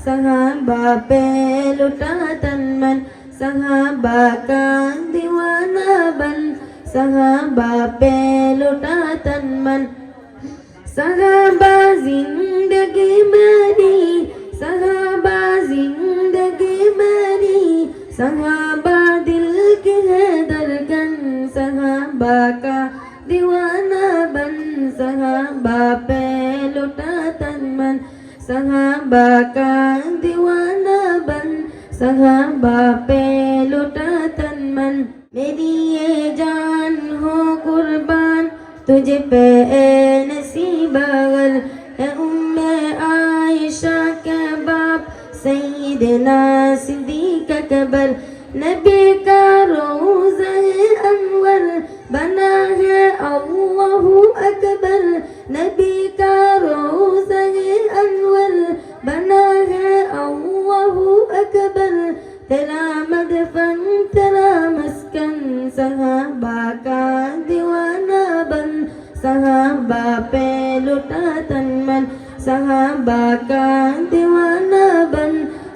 सहाबा पे लुटा तन मन, सहाबा का दीवाना बन, सहाबा पे लुटा तन मन। सहाबा जिंदगी मेरी, सहाबा जिंदगी मेरी, सहाबा दिल की है धड़कन, सहाबा का दीवाना बन, सहाबा पे लुटा तन मन, सहाबा का दीवाना बन, सहाबा पे लुटा तन मन। मेरी ये जान हो कुर्बान तुझे पे नसीबल है, उम्मे आयशा के बाप सैयदना सिद्दीक अकबर। नबी का रोज़ा है अनवर बना है अल्लाहु अकबर, नबी का रोज़ा है अनवर बना है अल्लाहु अकबर। तेरा मदफन तेरा मस्कन, सहाबा का दीवाना बन, सहाबा पे लुटा तन मन, सहाबा का दीवाना बन,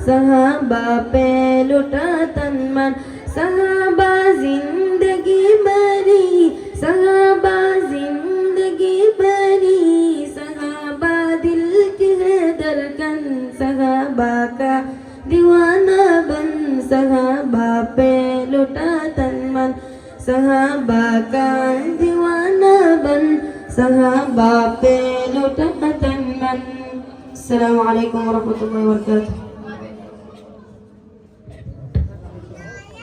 सहाबा पे लुटा तन मन। सहाबा जिंदगी मेरी, सहाबा जिंदगी मेरी, सहाबा दिल की है धड़कन, सहाबा का दीवाना बन, सहाबा पे लुटा तन मन, सहाबा का दीवाना बन, सहाबा पे लुटा तन मन। अस्सलामु अलैकुम वरहमतुल्लाहि वबरकातुहू।